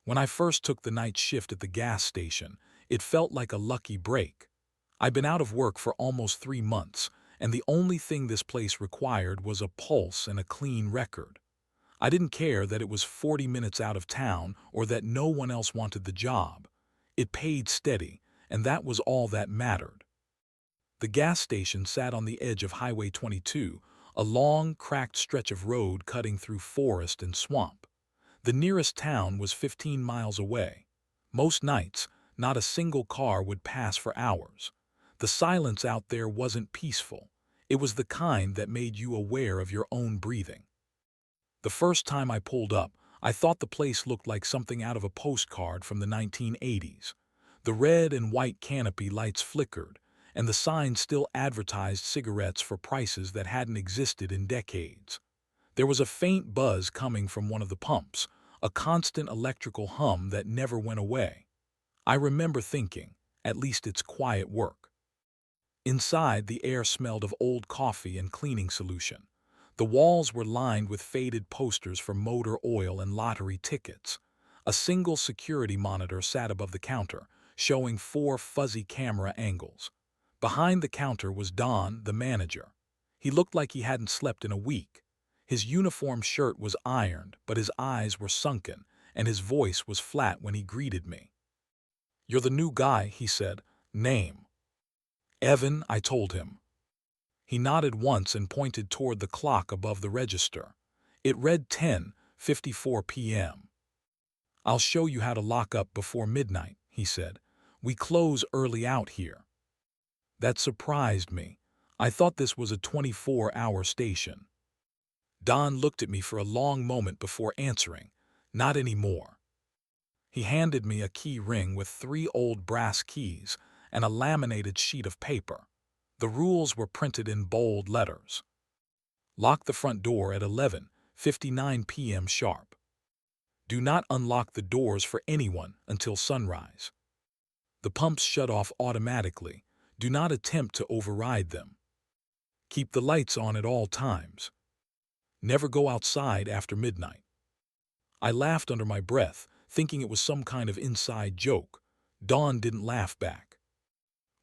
When I first took the night shift at the gas station, it felt like a lucky break. I'd been out of work for almost 3 months, and the only thing this place required was a pulse and a clean record. I didn't care that it was 40 minutes out of town or that no one else wanted the job. It paid steady, and that was all that mattered. The gas station sat on the edge of Highway 22, a long, cracked stretch of road cutting through forest and swamp. The nearest town was 15 miles away. Most nights, not a single car would pass for hours. The silence out there wasn't peaceful. It was the kind that made you aware of your own breathing. The first time I pulled up, I thought the place looked like something out of a postcard from the 1980s. The red and white canopy lights flickered, and the sign still advertised cigarettes for prices that hadn't existed in decades. There was a faint buzz coming from one of the pumps, a constant electrical hum that never went away. I remember thinking, at least it's quiet work. Inside, the air smelled of old coffee and cleaning solution. The walls were lined with faded posters for motor oil and lottery tickets. A single security monitor sat above the counter, showing 4 fuzzy camera angles. Behind the counter was Don, the manager. He looked like he hadn't slept in a week. His uniform shirt was ironed, but his eyes were sunken, and his voice was flat when he greeted me. "You're the new guy," he said. "Name?" "Evan," I told him. He nodded once and pointed toward the clock above the register. It read 10:54 p.m. "I'll show you how to lock up before midnight," he said. "We close early out here." That surprised me. I thought this was a 24-hour station. Don looked at me for a long moment before answering. "Not anymore." He handed me a key ring with 3 old brass keys and a laminated sheet of paper. The rules were printed in bold letters. "Lock the front door at 11:59 p.m. sharp. Do not unlock the doors for anyone until sunrise. The pumps shut off automatically. Do not attempt to override them. Keep the lights on at all times. Never go outside after midnight." I laughed under my breath, thinking it was some kind of inside joke. Don didn't laugh back.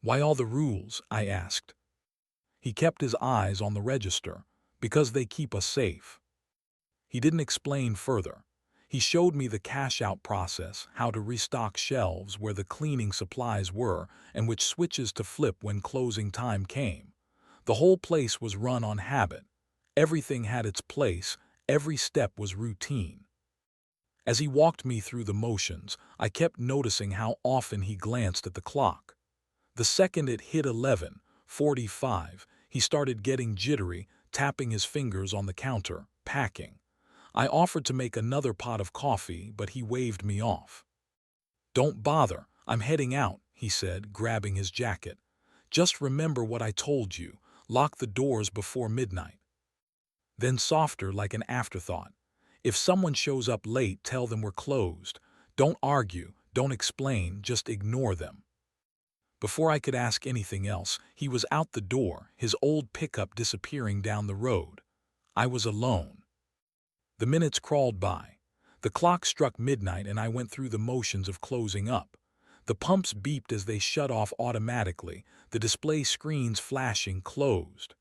"Why all the rules?" I asked. He kept his eyes on the register, "because they keep us safe." He didn't explain further. He showed me the cash-out process, how to restock shelves where the cleaning supplies were, and which switches to flip when closing time came. The whole place was run on habit. Everything had its place, every step was routine. As he walked me through the motions, I kept noticing how often he glanced at the clock. The second it hit 11:45, he started getting jittery, tapping his fingers on the counter, packing. I offered to make another pot of coffee, but he waved me off. "Don't bother, I'm heading out," he said, grabbing his jacket. "Just remember what I told you, lock the doors before midnight." Then softer, like an afterthought, "If someone shows up late, tell them we're closed. Don't argue, don't explain, just ignore them." Before I could ask anything else, he was out the door, his old pickup disappearing down the road. I was alone. The minutes crawled by. The clock struck midnight and I went through the motions of closing up. The pumps beeped as they shut off automatically, the display screens flashing closed.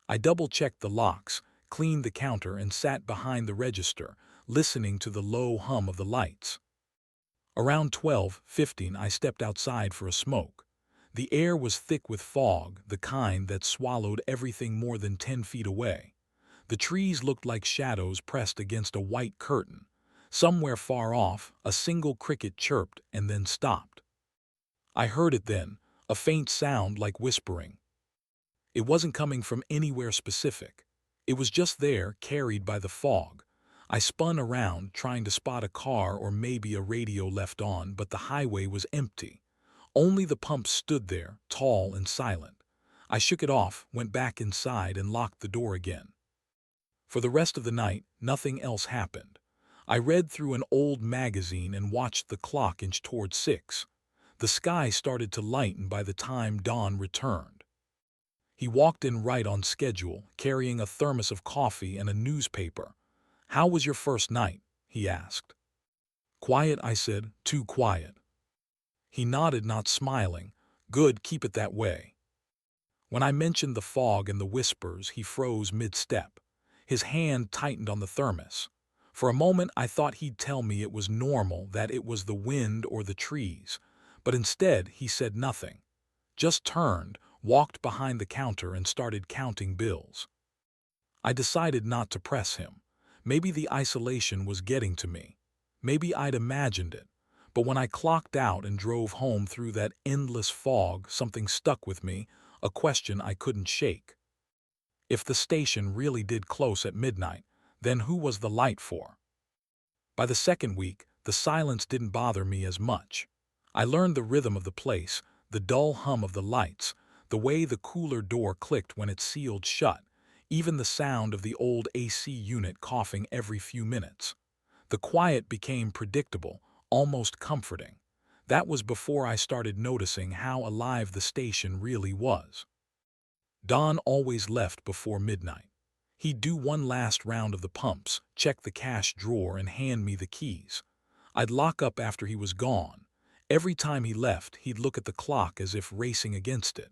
I double-checked the locks, cleaned the counter and sat behind the register, listening to the low hum of the lights. Around 12:15 I stepped outside for a smoke. The air was thick with fog, the kind that swallowed everything more than 10 feet away. The trees looked like shadows pressed against a white curtain. Somewhere far off, a single cricket chirped and then stopped. I heard it then, a faint sound like whispering. It wasn't coming from anywhere specific. It was just there, carried by the fog. I spun around, trying to spot a car or maybe a radio left on, but the highway was empty. Only the pump stood there, tall and silent. I shook it off, went back inside and locked the door again. For the rest of the night, nothing else happened. I read through an old magazine and watched the clock inch toward 6. The sky started to lighten by the time dawn returned. He walked in right on schedule, carrying a thermos of coffee and a newspaper. "How was your first night?" he asked. Quiet, I said, too quiet. He nodded, not smiling. Good, keep it that way. When I mentioned the fog and the whispers, he froze mid-step. His hand tightened on the thermos. For a moment, I thought he'd tell me it was normal, that it was the wind or the trees. But instead, he said nothing. Just turned, walked behind the counter and started counting bills. I decided not to press him. Maybe the isolation was getting to me. Maybe I'd imagined it. But when I clocked out and drove home through that endless fog, something stuck with me, a question I couldn't shake. If the station really did close at midnight, then who was the light for? By the second week, the silence didn't bother me as much. I learned the rhythm of the place, the dull hum of the lights, the way the cooler door clicked when it sealed shut, even the sound of the old AC unit coughing every few minutes. The quiet became predictable, almost comforting. That was before I started noticing how alive the station really was. Don always left before midnight. He'd do one last round of the pumps, check the cash drawer, and hand me the keys. I'd lock up after he was gone. Every time he left, he'd look at the clock as if racing against it.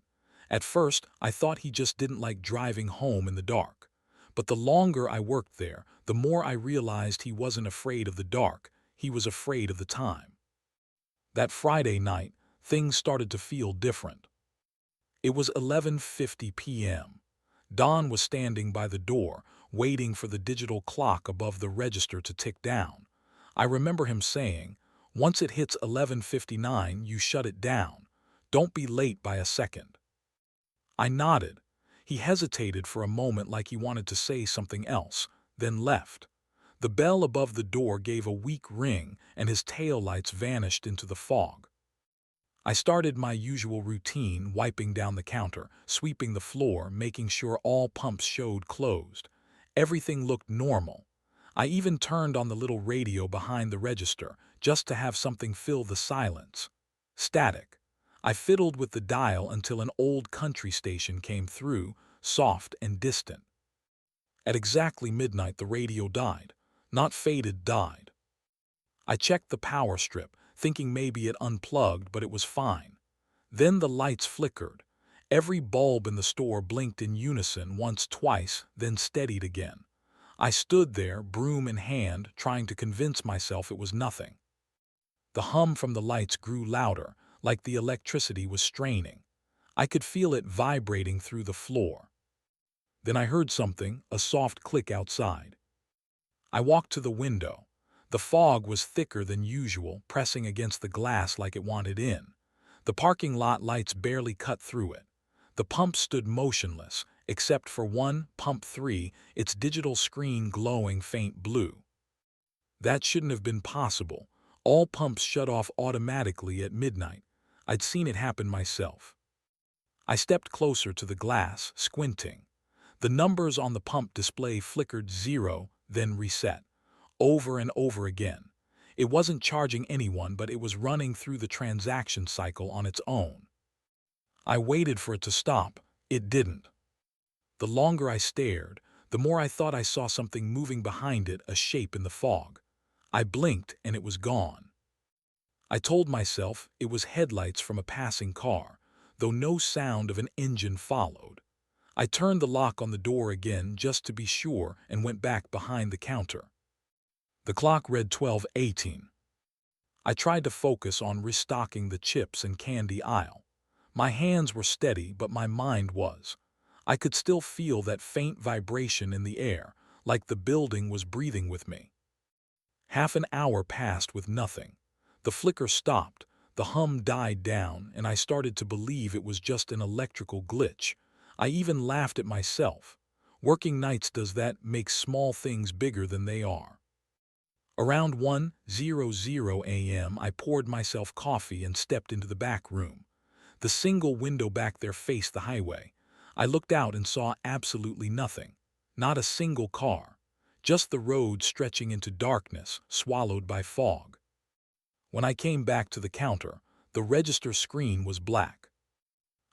At first, I thought he just didn't like driving home in the dark. But the longer I worked there, the more I realized he wasn't afraid of the dark, he was afraid of the time. That Friday night, things started to feel different. It was 11:50 p.m. Don was standing by the door, waiting for the digital clock above the register to tick down. I remember him saying, "Once it hits 11:59, you shut it down. Don't be late by a second." I nodded. He hesitated for a moment like he wanted to say something else, then left. The bell above the door gave a weak ring, and his taillights vanished into the fog. I started my usual routine, wiping down the counter, sweeping the floor, making sure all pumps showed closed. Everything looked normal. I even turned on the little radio behind the register, just to have something fill the silence. Static. I fiddled with the dial until an old country station came through, soft and distant. At exactly midnight, the radio died. Not faded, died. I checked the power strip, thinking maybe it unplugged, but it was fine. Then the lights flickered. Every bulb in the store blinked in unison, once, twice, then steadied again. I stood there, broom in hand, trying to convince myself it was nothing. The hum from the lights grew louder, like the electricity was straining. I could feel it vibrating through the floor. Then I heard something, a soft click outside. I walked to the window. The fog was thicker than usual, pressing against the glass like it wanted in. The parking lot lights barely cut through it. The pump stood motionless, except for one, pump 3, its digital screen glowing faint blue. That shouldn't have been possible. All pumps shut off automatically at midnight. I'd seen it happen myself. I stepped closer to the glass, squinting. The numbers on the pump display flickered 0, then reset. Over and over again. It wasn't charging anyone, but it was running through the transaction cycle on its own. I waited for it to stop. It didn't. The longer I stared, the more I thought I saw something moving behind it, a shape in the fog. I blinked and it was gone. I told myself it was headlights from a passing car, though no sound of an engine followed. I turned the lock on the door again just to be sure and went back behind the counter. The clock read 12:18. I tried to focus on restocking the chips and candy aisle. My hands were steady, but my mind was. I could still feel that faint vibration in the air, like the building was breathing with me. Half an hour passed with nothing. The flicker stopped, the hum died down, and I started to believe it was just an electrical glitch. I even laughed at myself. Working nights does that, makes small things bigger than they are. Around 1:00 a.m., I poured myself coffee and stepped into the back room. The single window back there faced the highway. I looked out and saw absolutely nothing. Not a single car. Just the road stretching into darkness, swallowed by fog. When I came back to the counter, the register screen was black.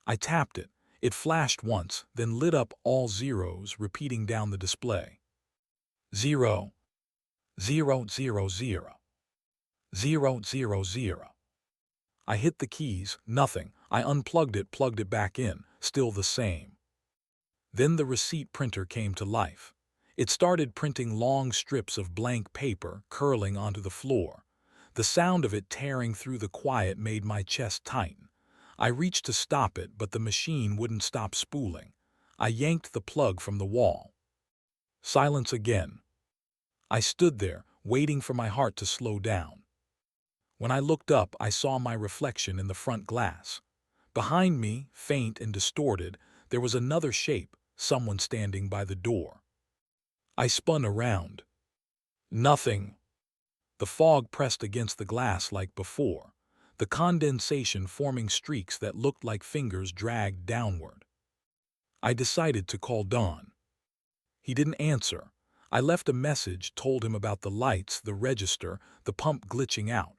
I tapped it. It flashed once, then lit up all zeros, repeating down the display. 0, 0, 0, 0. 000. I hit the keys, nothing. I unplugged it, plugged it back in, still the same. Then the receipt printer came to life. It started printing long strips of blank paper, curling onto the floor. The sound of it tearing through the quiet made my chest tighten. I reached to stop it, but the machine wouldn't stop spooling. I yanked the plug from the wall. Silence again. I stood there, waiting for my heart to slow down. When I looked up, I saw my reflection in the front glass. Behind me, faint and distorted, there was another shape, someone standing by the door. I spun around. Nothing. The fog pressed against the glass like before, the condensation forming streaks that looked like fingers dragged downward. I decided to call Don. He didn't answer. I left a message, told him about the lights, the register, the pump glitching out.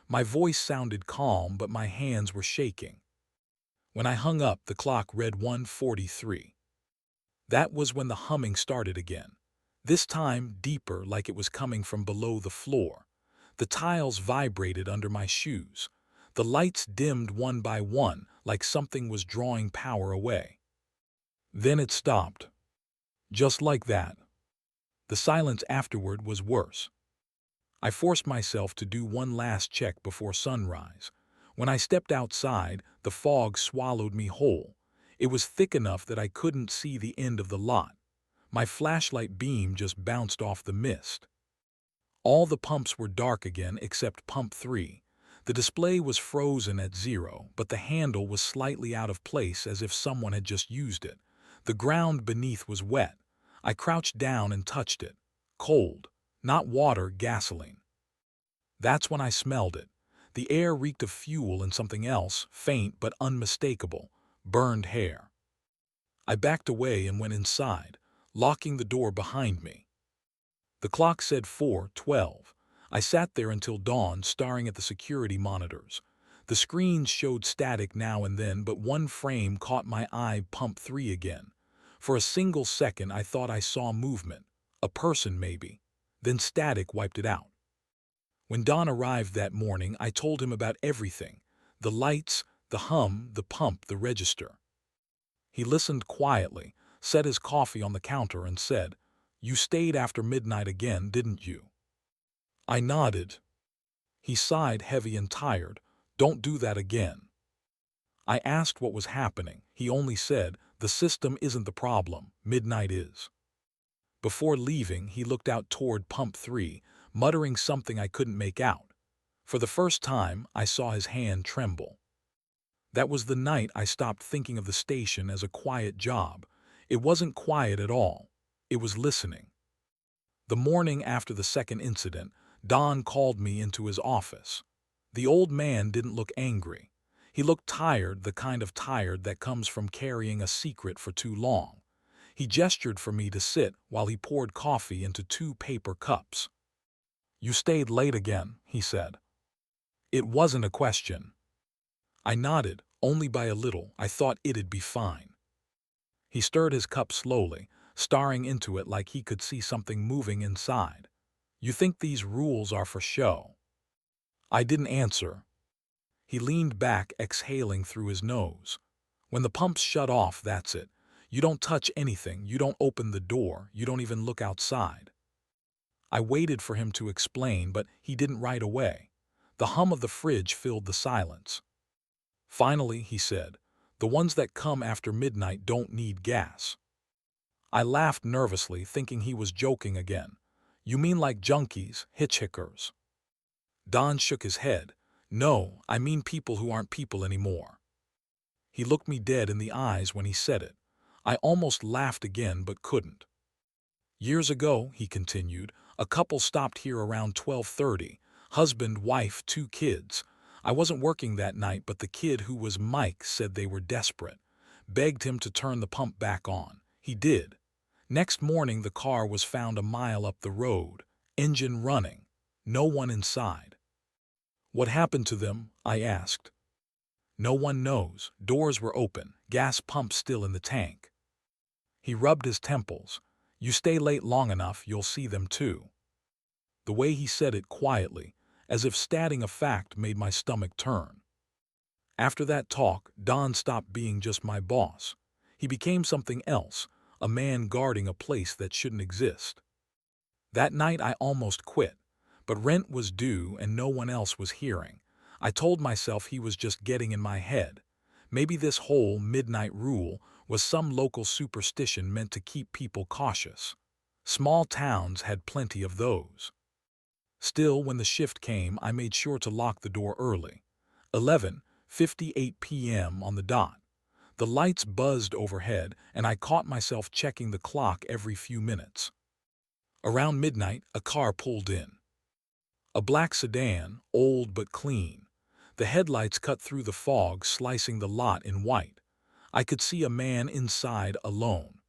My voice sounded calm, but my hands were shaking. When I hung up, the clock read 1:43. That was when the humming started again. This time deeper, like it was coming from below the floor. The tiles vibrated under my shoes. The lights dimmed one by one, like something was drawing power away. Then it stopped. Just like that. The silence afterward was worse. I forced myself to do one last check before sunrise. When I stepped outside, the fog swallowed me whole. It was thick enough that I couldn't see the end of the lot. My flashlight beam just bounced off the mist. All the pumps were dark again except pump 3. The display was frozen at 0, but the handle was slightly out of place as if someone had just used it. The ground beneath was wet. I crouched down and touched it. Cold. Not water, gasoline. That's when I smelled it. The air reeked of fuel and something else, faint but unmistakable, burned hair. I backed away and went inside, locking the door behind me. The clock said 4:12. I sat there until dawn, staring at the security monitors. The screens showed static now and then, but one frame caught my eye, pump 3 again. For a single second I thought I saw movement, a person maybe. Then static wiped it out. When Don arrived that morning, I told him about everything. The lights, the hum, the pump, the register. He listened quietly, set his coffee on the counter and said, "You stayed after midnight again, didn't you?" I nodded. He sighed, heavy and tired. "Don't do that again." I asked what was happening. He only said, "The system isn't the problem, midnight is." Before leaving, he looked out toward pump 3, muttering something I couldn't make out. For the first time, I saw his hand tremble. That was the night I stopped thinking of the station as a quiet job. It wasn't quiet at all. It was listening. The morning after the second incident, Don called me into his office. The old man didn't look angry. He looked tired, the kind of tired that comes from carrying a secret for too long. He gestured for me to sit while he poured coffee into 2 paper cups. "You stayed late again," he said. It wasn't a question. I nodded, only by a little. I thought it'd be fine. He stirred his cup slowly, staring into it like he could see something moving inside. "You think these rules are for show?" I didn't answer. He leaned back, exhaling through his nose. "When the pumps shut off, that's it. You don't touch anything, you don't open the door, you don't even look outside." I waited for him to explain, but he didn't right away. The hum of the fridge filled the silence. Finally, he said, "The ones that come after midnight don't need gas." I laughed nervously, thinking he was joking again. "You mean like junkies, hitchhikers?" Don shook his head. "No, I mean people who aren't people anymore." He looked me dead in the eyes when he said it. I almost laughed again, but couldn't. "Years ago," he continued, "a couple stopped here around 12:30. Husband, wife, 2 kids. I wasn't working that night, but the kid, who was Mike, said they were desperate. Begged him to turn the pump back on. He did. Next morning, the car was found a mile up the road, engine running. No one inside." "What happened to them?" I asked. "No one knows. Doors were open, gas pump still in the tank." He rubbed his temples. "You stay late long enough, you'll see them too." The way he said it quietly, As if stating a fact made my stomach turn. After that talk, Don stopped being just my boss. He became something else, a man guarding a place that shouldn't exist. That night I almost quit, but rent was due and no one else was hearing. I told myself he was just getting in my head. Maybe this whole midnight rule was some local superstition meant to keep people cautious. Small towns had plenty of those. Still, when the shift came, I made sure to lock the door early. 11:58 p.m. on the dot. The lights buzzed overhead, and I caught myself checking the clock every few minutes. Around midnight, a car pulled in. A black sedan, old but clean. The headlights cut through the fog, slicing the lot in white. I could see a man inside alone.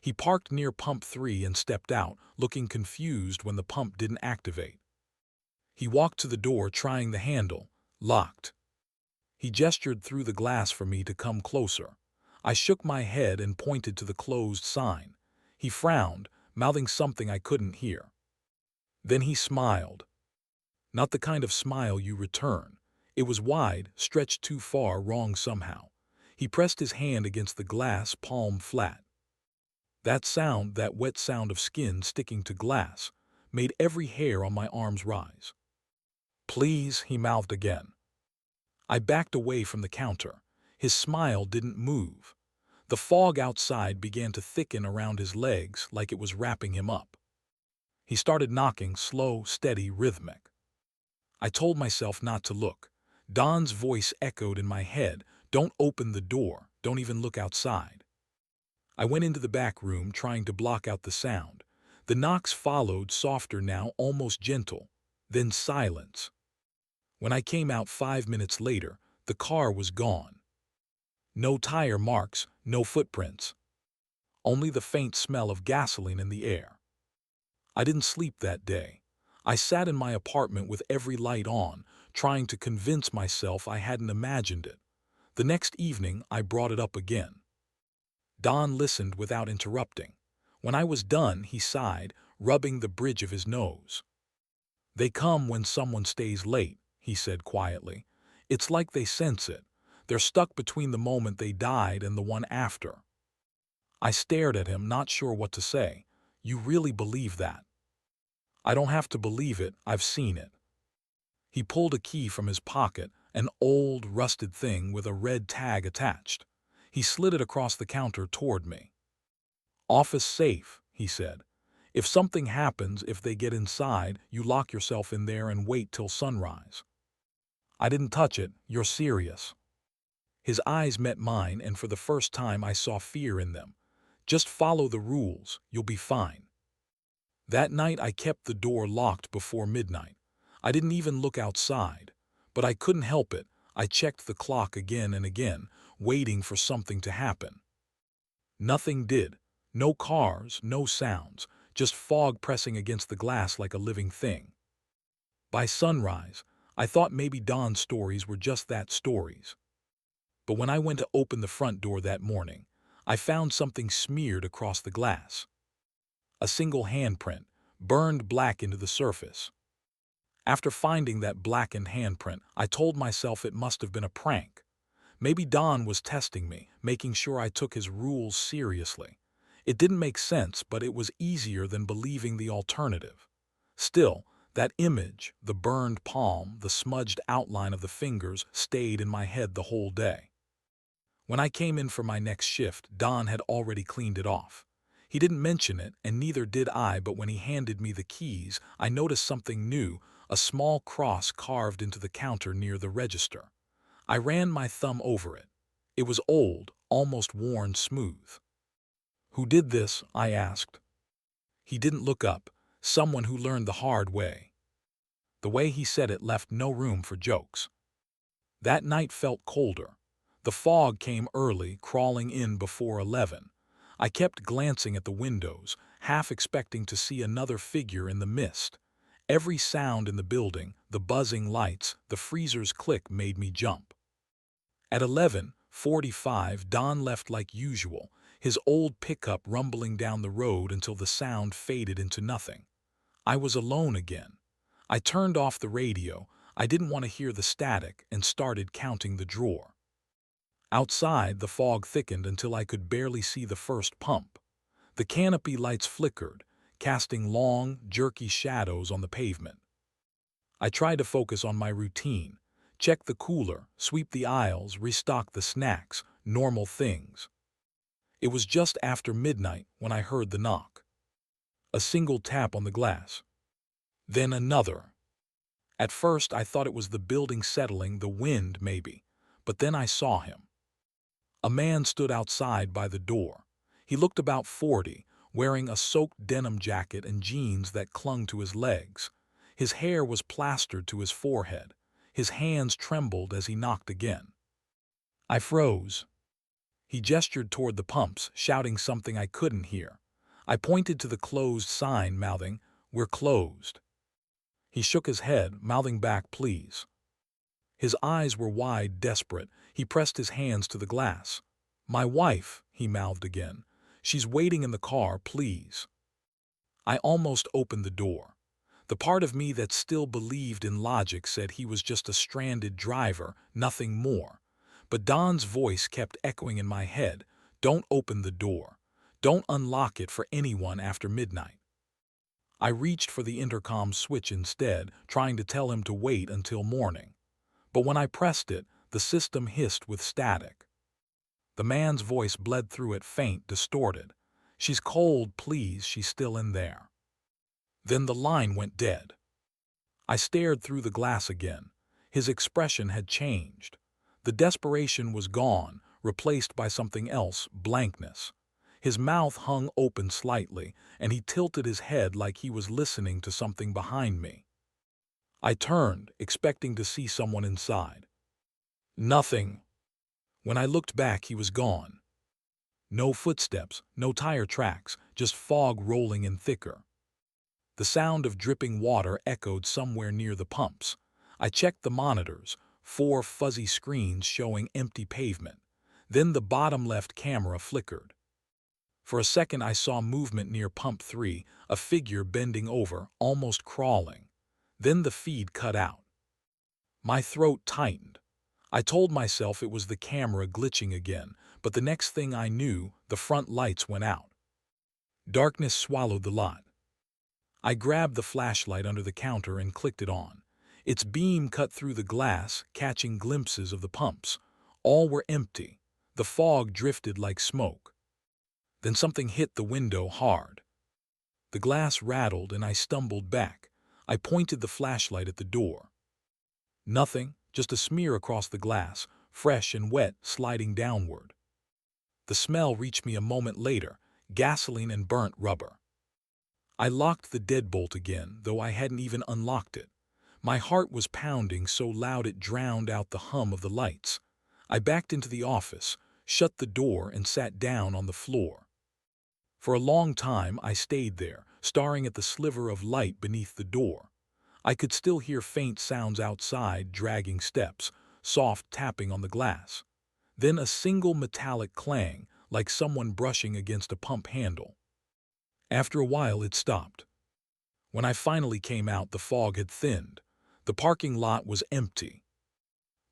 He parked near pump 3 and stepped out, looking confused when the pump didn't activate. He walked to the door, trying the handle. Locked. He gestured through the glass for me to come closer. I shook my head and pointed to the closed sign. He frowned, mouthing something I couldn't hear. Then he smiled. Not the kind of smile you return. It was wide, stretched too far, wrong somehow. He pressed his hand against the glass, palm flat. That sound, that wet sound of skin sticking to glass, made every hair on my arms rise. Please, he mouthed again. I backed away from the counter. His smile didn't move. The fog outside began to thicken around his legs like it was wrapping him up. He started knocking, slow, steady, rhythmic. I told myself not to look. Don's voice echoed in my head. Don't open the door. Don't even look outside. I went into the back room, trying to block out the sound. The knocks followed, softer now, almost gentle. Then silence. When I came out 5 minutes later, the car was gone. No tire marks, no footprints. Only the faint smell of gasoline in the air. I didn't sleep that day. I sat in my apartment with every light on, trying to convince myself I hadn't imagined it. The next evening, I brought it up again. Don listened without interrupting. When I was done, he sighed, rubbing the bridge of his nose. They come when someone stays late, he said quietly. It's like they sense it. They're stuck between the moment they died and the one after. I stared at him, not sure what to say. You really believe that? I don't have to believe it, I've seen it. He pulled a key from his pocket, an old, rusted thing with a red tag attached. He slid it across the counter toward me. Office safe, he said. If something happens, if they get inside, you lock yourself in there and wait till sunrise. I didn't touch it. You're serious. His eyes met mine, and for the first time I saw fear in them. Just follow the rules. You'll be fine. That night I kept the door locked before midnight. I didn't even look outside. But I couldn't help it. I checked the clock again and again, waiting for something to happen. Nothing did. No cars, no sounds, just fog pressing against the glass like a living thing. By sunrise, I thought maybe Don's stories were just that, stories. But when I went to open the front door that morning, I found something smeared across the glass. A single handprint, burned black into the surface. After finding that blackened handprint, I told myself it must have been a prank. Maybe Don was testing me, making sure I took his rules seriously. It didn't make sense, but it was easier than believing the alternative. Still, that image, the burned palm, the smudged outline of the fingers, stayed in my head the whole day. When I came in for my next shift, Don had already cleaned it off. He didn't mention it, and neither did I, but when he handed me the keys, I noticed something new, a small cross carved into the counter near the register. I ran my thumb over it. It was old, almost worn smooth. Who did this? I asked. He didn't look up. Someone who learned the hard way. The way he said it left no room for jokes. That night felt colder. The fog came early, crawling in before 11. I kept glancing at the windows, half expecting to see another figure in the mist. Every sound in the building, the buzzing lights, the freezer's click made me jump. At 11:45, Don left like usual, his old pickup rumbling down the road until the sound faded into nothing. I was alone again. I turned off the radio. I didn't want to hear the static and started counting the drawer. Outside, the fog thickened until I could barely see the first pump. The canopy lights flickered, casting long, jerky shadows on the pavement. I tried to focus on my routine. Check the cooler, sweep the aisles, restock the snacks, normal things. It was just after midnight when I heard the knock. A single tap on the glass. Then another. At first I thought it was the building settling, the wind maybe, but then I saw him. A man stood outside by the door. He looked about 40, wearing a soaked denim jacket and jeans that clung to his legs. His hair was plastered to his forehead. His hands trembled as he knocked again. I froze. He gestured toward the pumps, shouting something I couldn't hear. I pointed to the closed sign, mouthing, "We're closed." He shook his head, mouthing back, "Please." His eyes were wide, desperate. He pressed his hands to the glass. "My wife," he mouthed again. "She's waiting in the car, please." I almost opened the door. The part of me that still believed in logic said he was just a stranded driver, nothing more. But Don's voice kept echoing in my head, "Don't open the door. Don't unlock it for anyone after midnight." I reached for the intercom switch instead, trying to tell him to wait until morning. But when I pressed it, the system hissed with static. The man's voice bled through it, faint, distorted. "She's cold, please, she's still in there." Then the line went dead. I stared through the glass again. His expression had changed. The desperation was gone, replaced by something else, blankness. His mouth hung open slightly, and he tilted his head like he was listening to something behind me. I turned, expecting to see someone inside. Nothing. When I looked back, he was gone. No footsteps, no tire tracks, just fog rolling in thicker. The sound of dripping water echoed somewhere near the pumps. I checked the monitors, 4 fuzzy screens showing empty pavement. Then the bottom left camera flickered. For a second I saw movement near pump 3, a figure bending over, almost crawling. Then the feed cut out. My throat tightened. I told myself it was the camera glitching again, but the next thing I knew, the front lights went out. Darkness swallowed the lot. I grabbed the flashlight under the counter and clicked it on. Its beam cut through the glass, catching glimpses of the pumps. All were empty. The fog drifted like smoke. Then something hit the window hard. The glass rattled and I stumbled back. I pointed the flashlight at the door. Nothing, just a smear across the glass, fresh and wet, sliding downward. The smell reached me a moment later, gasoline and burnt rubber. I locked the deadbolt again, though I hadn't even unlocked it. My heart was pounding so loud it drowned out the hum of the lights. I backed into the office, shut the door, and sat down on the floor. For a long time I stayed there, staring at the sliver of light beneath the door. I could still hear faint sounds outside, dragging steps, soft tapping on the glass. Then a single metallic clang, like someone brushing against a pump handle. After a while it stopped. When I finally came out, the fog had thinned. The parking lot was empty.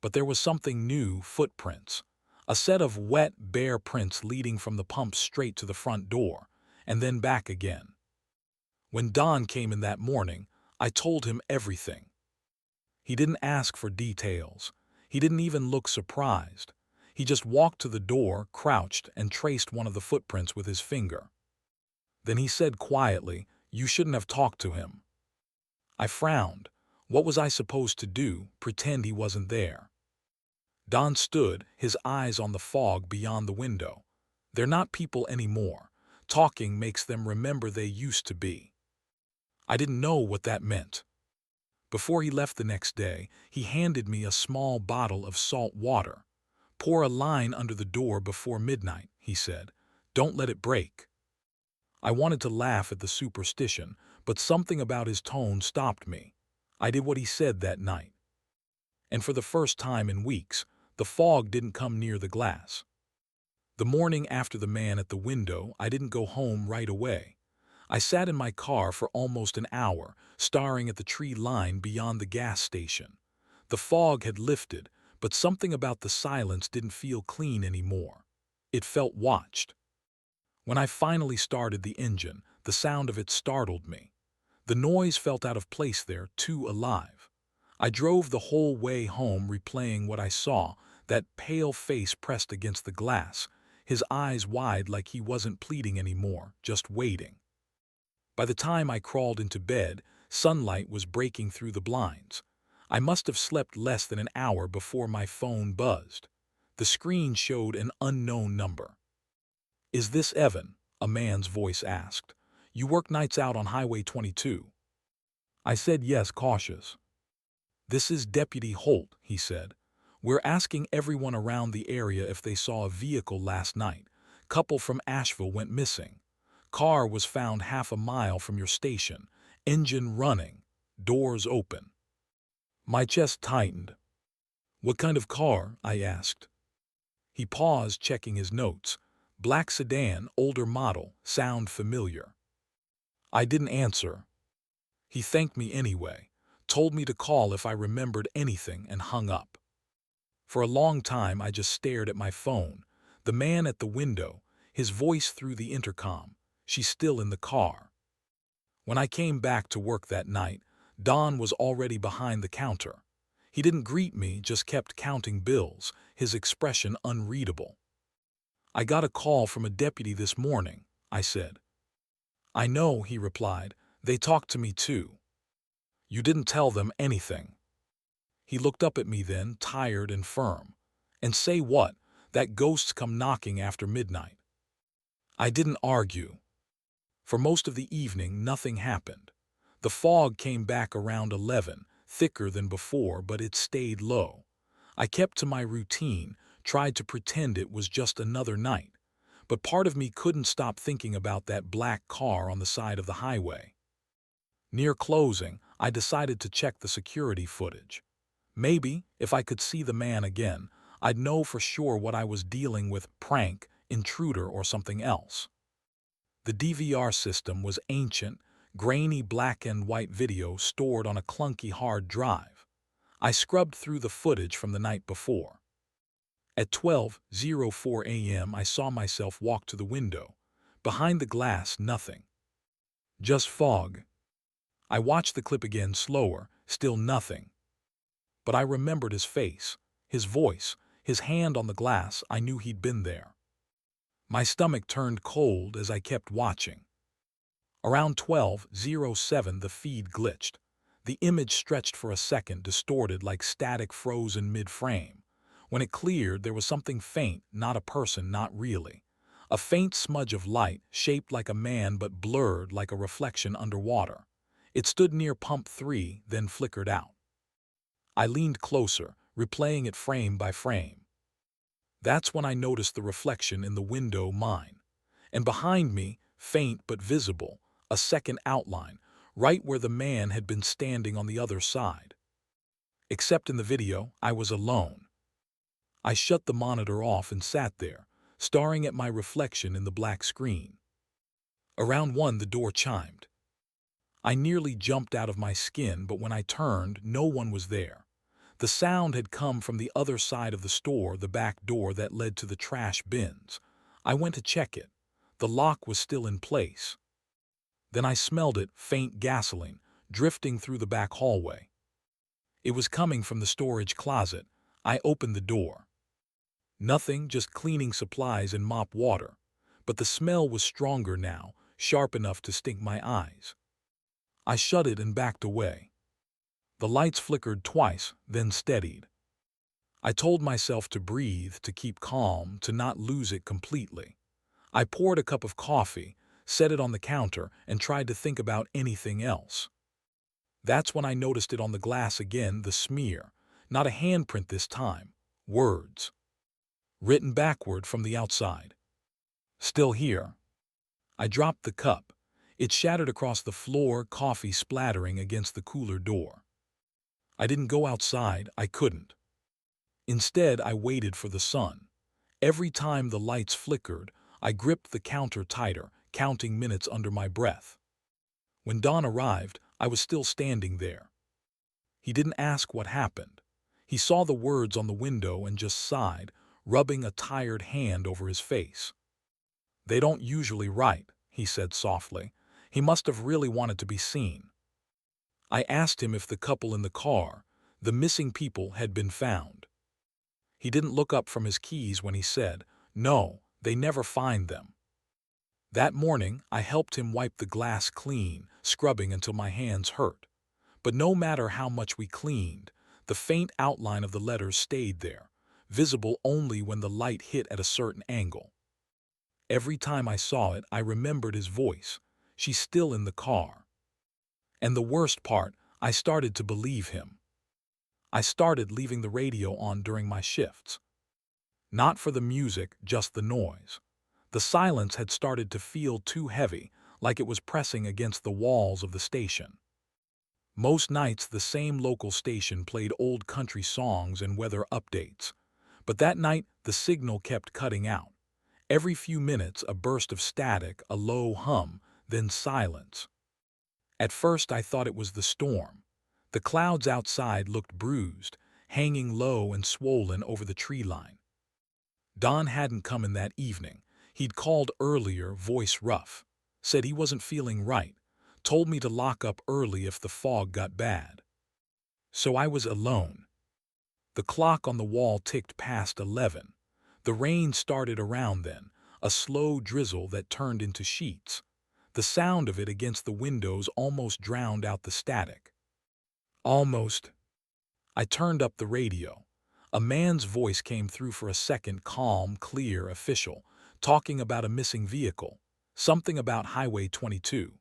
But there was something new, footprints. A set of wet, bare prints leading from the pump straight to the front door, and then back again. When Don came in that morning, I told him everything. He didn't ask for details. He didn't even look surprised. He just walked to the door, crouched, and traced one of the footprints with his finger. Then he said quietly, "You shouldn't have talked to him." I frowned. What was I supposed to do, pretend he wasn't there? Don stood, his eyes on the fog beyond the window. "They're not people anymore. Talking makes them remember they used to be." I didn't know what that meant. Before he left the next day, he handed me a small bottle of salt water. "Pour a line under the door before midnight," he said. "Don't let it break." I wanted to laugh at the superstition, but something about his tone stopped me. I did what he said that night. And for the first time in weeks, the fog didn't come near the glass. The morning after the man at the window, I didn't go home right away. I sat in my car for almost an hour, staring at the tree line beyond the gas station. The fog had lifted, but something about the silence didn't feel clean anymore. It felt watched. When I finally started the engine, the sound of it startled me. The noise felt out of place there, too alive. I drove the whole way home replaying what I saw, that pale face pressed against the glass, his eyes wide like he wasn't pleading anymore, just waiting. By the time I crawled into bed, sunlight was breaking through the blinds. I must have slept less than an hour before my phone buzzed. The screen showed an unknown number. "Is this Evan?" a man's voice asked. "You work nights out on Highway 22. I said yes, cautious. "This is Deputy Holt," he said. "We're asking everyone around the area if they saw a vehicle last night. Couple from Asheville went missing. Car was found half a mile from your station. Engine running. Doors open." My chest tightened. "What kind of car?" I asked. He paused, checking his notes. "Black sedan, older model, sound familiar." I didn't answer. He thanked me anyway, told me to call if I remembered anything, and hung up. For a long time I just stared at my phone. The man at the window, his voice through the intercom. "She's still in the car." When I came back to work that night, Don was already behind the counter. He didn't greet me, just kept counting bills, his expression unreadable. "I got a call from a deputy this morning," I said. "I know," he replied. "They talked to me too." "You didn't tell them anything." He looked up at me then, tired and firm. "And say what? That ghosts come knocking after midnight." I didn't argue. For most of the evening, nothing happened. The fog came back around 11, thicker than before, but it stayed low. I kept to my routine, tried to pretend it was just another night. But part of me couldn't stop thinking about that black car on the side of the highway. Near closing, I decided to check the security footage. Maybe, if I could see the man again, I'd know for sure what I was dealing with: prank, intruder, or something else. The DVR system was ancient, grainy black and white video stored on a clunky hard drive. I scrubbed through the footage from the night before. At 12:04 a.m. I saw myself walk to the window. Behind the glass, nothing. Just fog. I watched the clip again, slower, still nothing. But I remembered his face, his voice, his hand on the glass. I knew he'd been there. My stomach turned cold as I kept watching. Around 12:07 the feed glitched. The image stretched for a second, distorted like static frozen mid-frame. When it cleared, there was something faint, not a person, not really. A faint smudge of light, shaped like a man but blurred like a reflection underwater. It stood near pump 3, then flickered out. I leaned closer, replaying it frame by frame. That's when I noticed the reflection in the window, mine. And behind me, faint but visible, a second outline, right where the man had been standing on the other side. Except in the video, I was alone. I shut the monitor off and sat there, staring at my reflection in the black screen. Around 1 the door chimed. I nearly jumped out of my skin, but when I turned, no one was there. The sound had come from the other side of the store, the back door that led to the trash bins. I went to check it. The lock was still in place. Then I smelled it, faint gasoline, drifting through the back hallway. It was coming from the storage closet. I opened the door. Nothing, just cleaning supplies and mop water. But the smell was stronger now, sharp enough to sting my eyes. I shut it and backed away. The lights flickered twice, then steadied. I told myself to breathe, to keep calm, to not lose it completely. I poured a cup of coffee, set it on the counter, and tried to think about anything else. That's when I noticed it on the glass again, the smear. Not a handprint this time. Words. Written backward from the outside. "Still here." I dropped the cup. It shattered across the floor, coffee splattering against the cooler door. I didn't go outside, I couldn't. Instead, I waited for the sun. Every time the lights flickered, I gripped the counter tighter, counting minutes under my breath. When Don arrived, I was still standing there. He didn't ask what happened. He saw the words on the window and just sighed, rubbing a tired hand over his face. "They don't usually write," he said softly. He must have really wanted to be seen. I asked him if the couple in the car, the missing people, had been found. He didn't look up from his keys when he said, "No, they never find them." That morning, I helped him wipe the glass clean, scrubbing until my hands hurt. But no matter how much we cleaned, the faint outline of the letters stayed there, visible only when the light hit at a certain angle. Every time I saw it, I remembered his voice. "She's still in the car." And the worst part, I started to believe him. I started leaving the radio on during my shifts. Not for the music, just the noise. The silence had started to feel too heavy, like it was pressing against the walls of the station. Most nights the same local station played old country songs and weather updates. But that night the signal kept cutting out. Every few minutes a burst of static, a low hum, then silence. At first I thought it was the storm. The clouds outside looked bruised, hanging low and swollen over the tree line. Don hadn't come in that evening. He'd called earlier, voice rough. Said he wasn't feeling right. Told me to lock up early if the fog got bad. So I was alone. The clock on the wall ticked past 11. The rain started around then, a slow drizzle that turned into sheets. The sound of it against the windows almost drowned out the static. Almost. I turned up the radio. A man's voice came through for a second, calm, clear, official, talking about a missing vehicle, something about Highway 22.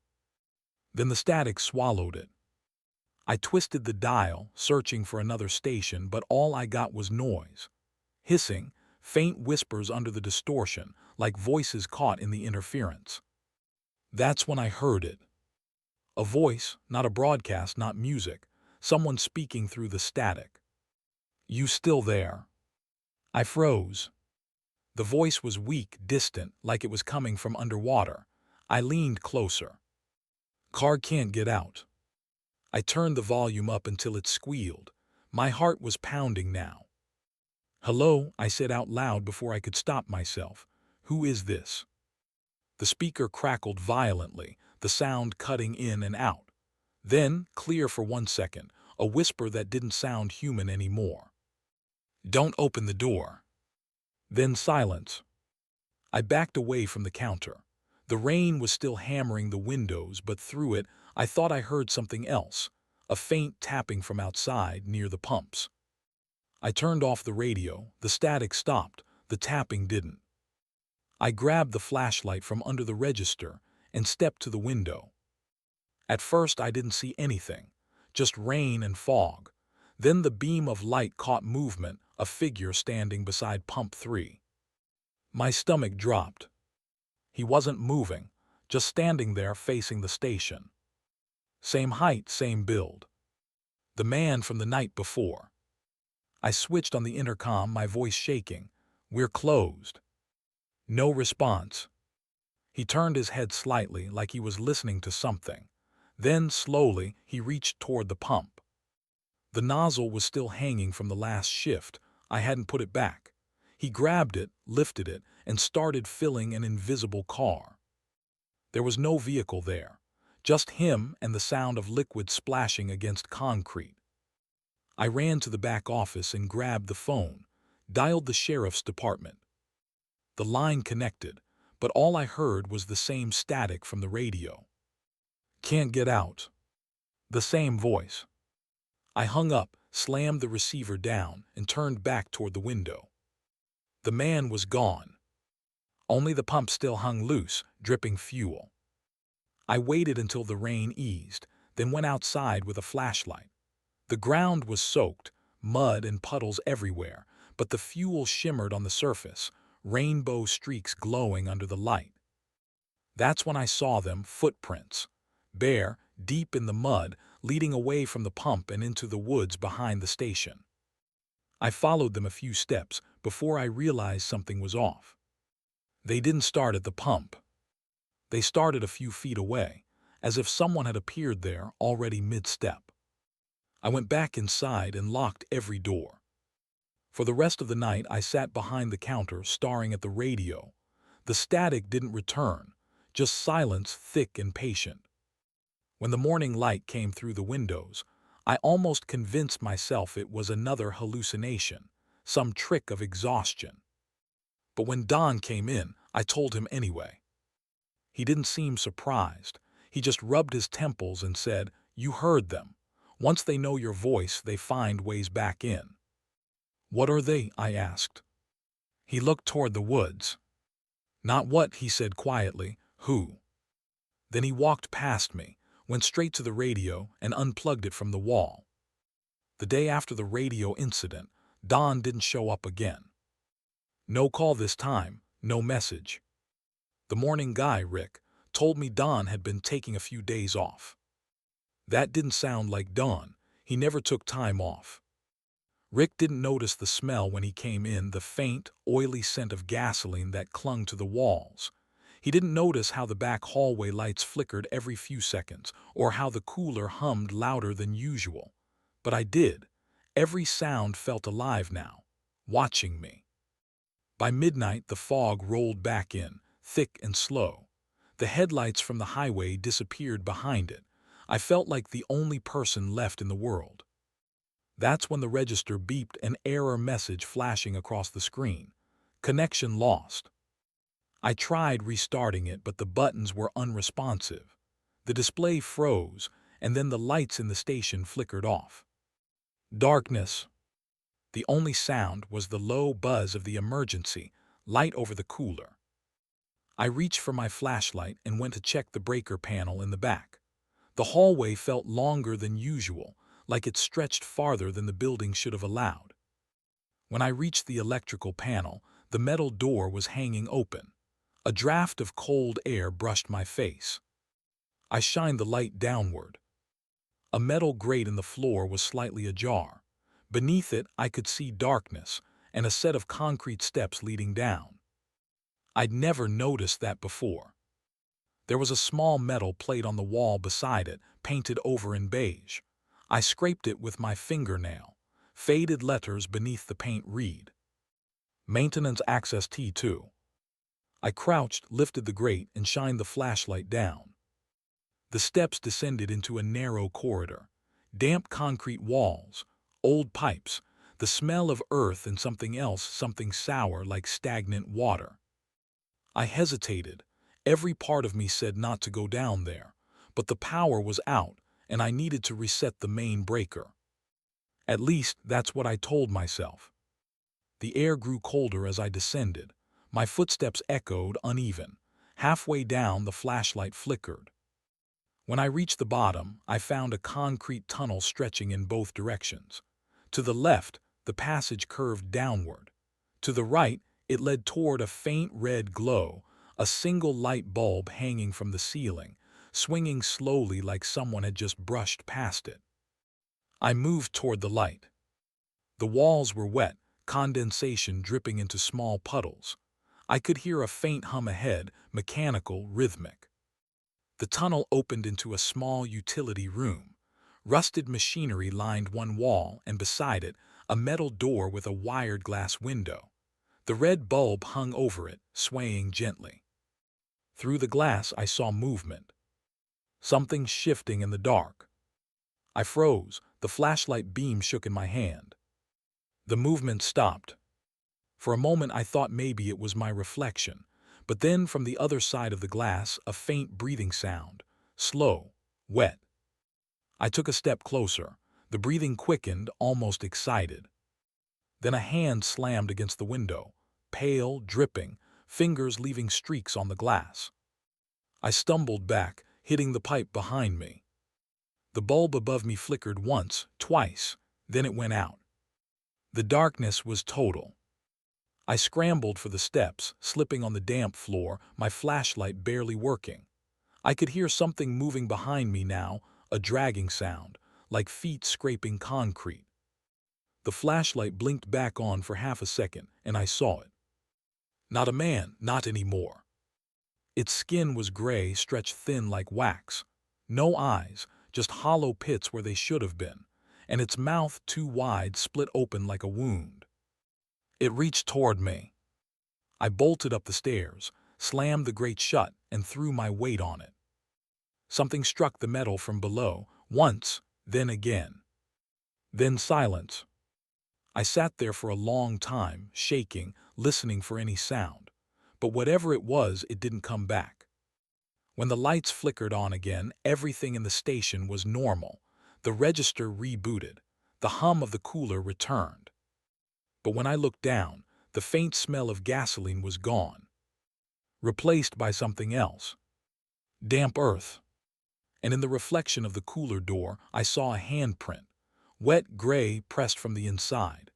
Then the static swallowed it. I twisted the dial, searching for another station, but all I got was noise. Hissing, faint whispers under the distortion, like voices caught in the interference. That's when I heard it. A voice, not a broadcast, not music, someone speaking through the static. "You still there?" I froze. The voice was weak, distant, like it was coming from underwater. I leaned closer. "Car can't get out." I turned the volume up until it squealed. My heart was pounding now. "Hello," I said out loud before I could stop myself. "Who is this?" The speaker crackled violently, the sound cutting in and out. Then, clear for 1 second, a whisper that didn't sound human anymore. "Don't open the door." Then silence. I backed away from the counter. The rain was still hammering the windows, but through it I thought I heard something else, a faint tapping from outside near the pumps. I turned off the radio, the static stopped, the tapping didn't. I grabbed the flashlight from under the register and stepped to the window. At first I didn't see anything, just rain and fog. Then the beam of light caught movement, a figure standing beside pump 3. My stomach dropped. He wasn't moving, just standing there facing the station. Same height, same build. The man from the night before. I switched on the intercom, my voice shaking. "We're closed." No response. He turned his head slightly, like he was listening to something. Then, slowly, he reached toward the pump. The nozzle was still hanging from the last shift. I hadn't put it back. He grabbed it, lifted it, and started filling an invisible car. There was no vehicle there, just him and the sound of liquid splashing against concrete. I ran to the back office and grabbed the phone, dialed the sheriff's department. The line connected, but all I heard was the same static from the radio. "Can't get out." The same voice. I hung up, slammed the receiver down, and turned back toward the window. The man was gone. Only the pump still hung loose, dripping fuel. I waited until the rain eased, then went outside with a flashlight. The ground was soaked, mud and puddles everywhere, but the fuel shimmered on the surface, rainbow streaks glowing under the light. That's when I saw them, footprints. Bare, deep in the mud, leading away from the pump and into the woods behind the station. I followed them a few steps before I realized something was off. They didn't start at the pump. They started a few feet away, as if someone had appeared there already mid-step. I went back inside and locked every door. For the rest of the night, I sat behind the counter staring at the radio. The static didn't return, just silence thick and patient. When the morning light came through the windows, I almost convinced myself it was another hallucination, some trick of exhaustion. But when Don came in, I told him anyway. He didn't seem surprised. He just rubbed his temples and said, "You heard them. Once they know your voice, they find ways back in." "What are they?" I asked. He looked toward the woods. "Not what," he said quietly, "who." Then he walked past me, went straight to the radio, and unplugged it from the wall. The day after the radio incident, Don didn't show up again. No call this time, no message. The morning guy, Rick, told me Don had been taking a few days off. That didn't sound like Don. He never took time off. Rick didn't notice the smell when he came in, the faint, oily scent of gasoline that clung to the walls. He didn't notice how the back hallway lights flickered every few seconds, or how the cooler hummed louder than usual. But I did. Every sound felt alive now, watching me. By midnight, the fog rolled back in, thick and slow. The headlights from the highway disappeared behind it. I felt like the only person left in the world. That's when the register beeped, an error message flashing across the screen. Connection lost. I tried restarting it, but the buttons were unresponsive. The display froze, and then the lights in the station flickered off. Darkness. The only sound was the low buzz of the emergency light over the cooler. I reached for my flashlight and went to check the breaker panel in the back. The hallway felt longer than usual, like it stretched farther than the building should have allowed. When I reached the electrical panel, the metal door was hanging open. A draft of cold air brushed my face. I shined the light downward. A metal grate in the floor was slightly ajar. Beneath it, I could see darkness and a set of concrete steps leading down. I'd never noticed that before. There was a small metal plate on the wall beside it, painted over in beige. I scraped it with my fingernail. Faded letters beneath the paint read, "Maintenance Access T2." I crouched, lifted the grate, and shined the flashlight down. The steps descended into a narrow corridor. Damp concrete walls, old pipes, the smell of earth and something else, something sour like stagnant water. I hesitated. Every part of me said not to go down there, but the power was out, and I needed to reset the main breaker. At least, that's what I told myself. The air grew colder as I descended. My footsteps echoed uneven. Halfway down, the flashlight flickered. When I reached the bottom, I found a concrete tunnel stretching in both directions. To the left, the passage curved downward. To the right, it led toward a faint red glow, a single light bulb hanging from the ceiling, swinging slowly like someone had just brushed past it. I moved toward the light. The walls were wet, condensation dripping into small puddles. I could hear a faint hum ahead, mechanical, rhythmic. The tunnel opened into a small utility room. Rusted machinery lined one wall, and beside it, a metal door with a wired glass window. The red bulb hung over it, swaying gently. Through the glass, I saw movement. Something shifting in the dark. I froze. The flashlight beam shook in my hand. The movement stopped. For a moment, I thought maybe it was my reflection. But then, from the other side of the glass, a faint breathing sound. Slow, wet. I took a step closer. The breathing quickened, almost excited. Then a hand slammed against the window, pale, dripping, fingers leaving streaks on the glass. I stumbled back, hitting the pipe behind me. The bulb above me flickered once, twice, then it went out. The darkness was total. I scrambled for the steps, slipping on the damp floor, my flashlight barely working. I could hear something moving behind me now, a dragging sound, like feet scraping concrete. The flashlight blinked back on for half a second, and I saw it. Not a man, not anymore. Its skin was gray, stretched thin like wax. No eyes, just hollow pits where they should have been, and its mouth too wide, split open like a wound. It reached toward me. I bolted up the stairs, slammed the grate shut, and threw my weight on it. Something struck the metal from below, once, then again. Then silence. I sat there for a long time, shaking, listening for any sound. But whatever it was, it didn't come back. When the lights flickered on again, everything in the station was normal. The register rebooted. The hum of the cooler returned. But when I looked down, the faint smell of gasoline was gone, replaced by something else. Damp earth. And in the reflection of the cooler door, I saw a handprint, wet gray, pressed from the inside.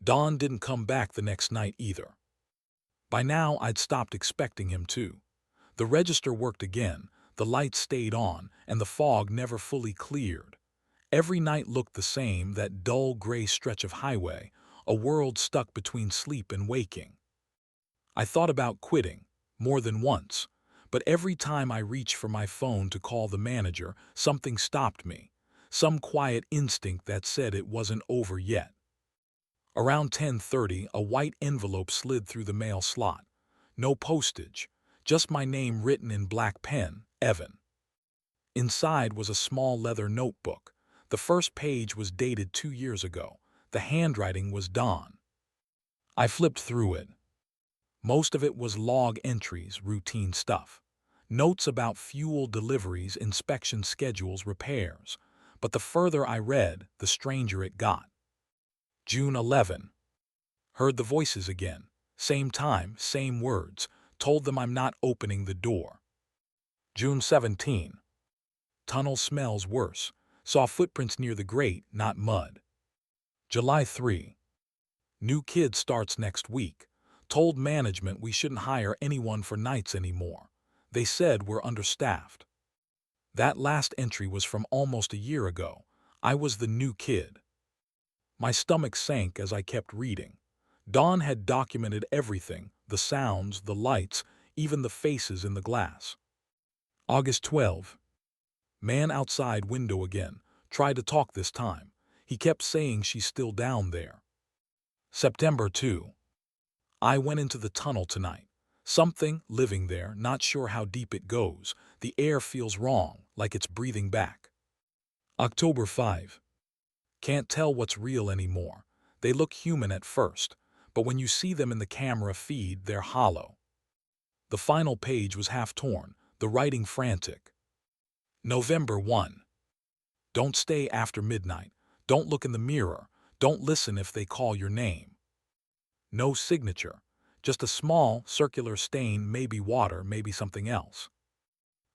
Don didn't come back the next night either. By now, I'd stopped expecting him to. The register worked again, the lights stayed on, and the fog never fully cleared. Every night looked the same, that dull gray stretch of highway, a world stuck between sleep and waking. I thought about quitting, more than once, but every time I reached for my phone to call the manager, something stopped me, some quiet instinct that said it wasn't over yet. Around 10:30, a white envelope slid through the mail slot. No postage, just my name written in black pen, Evan. Inside was a small leather notebook. The first page was dated 2 years ago. The handwriting was Don. I flipped through it. Most of it was log entries, routine stuff. Notes about fuel deliveries, inspection schedules, repairs. But the further I read, the stranger it got. June 11. Heard the voices again. Same time, same words. Told them I'm not opening the door. June 17. Tunnel smells worse. Saw footprints near the grate, not mud. July 3. New kid starts next week. Told management we shouldn't hire anyone for nights anymore. They said we're understaffed. That last entry was from almost a year ago. I was the new kid. My stomach sank as I kept reading. Dawn had documented everything, the sounds, the lights, even the faces in the glass. August 12. Man outside window again. Tried to talk this time. He kept saying she's still down there. September 2. I went into the tunnel tonight. Something living there, not sure how deep it goes. The air feels wrong, like it's breathing back. October 5. Can't tell what's real anymore. They look human at first, but when you see them in the camera feed, they're hollow. The final page was half torn, the writing frantic. November 1. Don't stay after midnight. Don't look in the mirror. Don't listen if they call your name. No signature, just a small, circular stain, maybe water, maybe something else.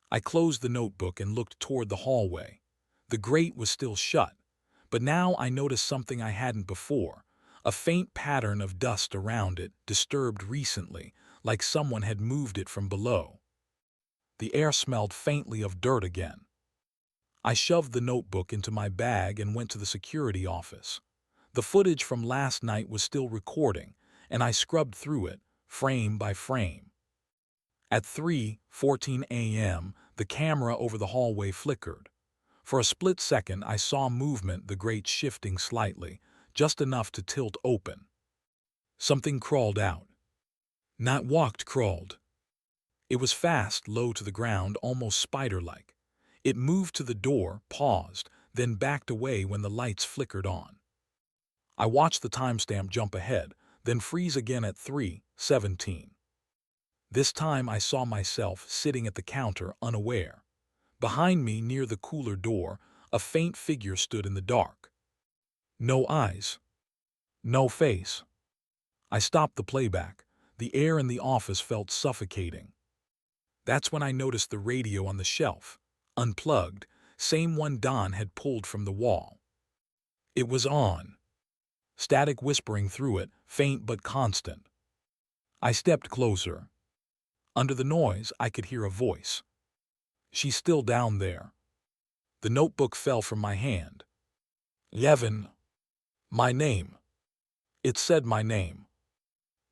I closed the notebook and looked toward the hallway. The grate was still shut, but now I noticed something I hadn't before, a faint pattern of dust around it, disturbed recently, like someone had moved it from below. The air smelled faintly of dirt again. I shoved the notebook into my bag and went to the security office. The footage from last night was still recording, and I scrubbed through it, frame by frame. At 3:14 a.m., the camera over the hallway flickered. For a split second, I saw movement, the grate shifting slightly, just enough to tilt open. Something crawled out. Not walked, crawled. It was fast, low to the ground, almost spider-like. It moved to the door, paused, then backed away when the lights flickered on. I watched the timestamp jump ahead, then freeze again at 3:17. This time I saw myself sitting at the counter, unaware. Behind me, near the cooler door, a faint figure stood in the dark. No eyes. No face. I stopped the playback. The air in the office felt suffocating. That's when I noticed the radio on the shelf, unplugged, same one Don had pulled from the wall. It was on. Static whispering through it, faint but constant. I stepped closer. Under the noise, I could hear a voice. She's still down there. The notebook fell from my hand. Yevon. My name. It said my name.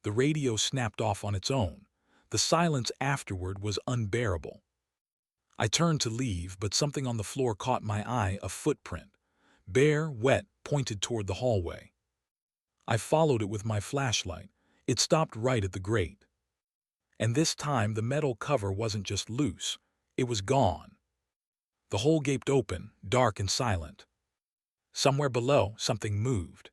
The radio snapped off on its own. The silence afterward was unbearable. I turned to leave, but something on the floor caught my eye, a footprint. Bare, wet, pointed toward the hallway. I followed it with my flashlight. It stopped right at the grate. And this time the metal cover wasn't just loose. It was gone. The hole gaped open, dark and silent. Somewhere below, something moved.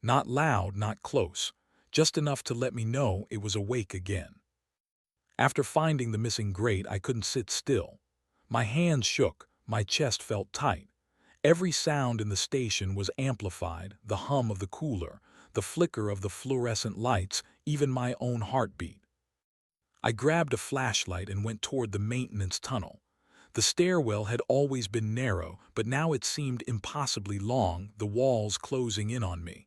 Not loud, not close, just enough to let me know it was awake again. After finding the missing grate, I couldn't sit still. My hands shook, my chest felt tight. Every sound in the station was amplified, the hum of the cooler, the flicker of the fluorescent lights, even my own heartbeat. I grabbed a flashlight and went toward the maintenance tunnel. The stairwell had always been narrow, but now it seemed impossibly long, the walls closing in on me.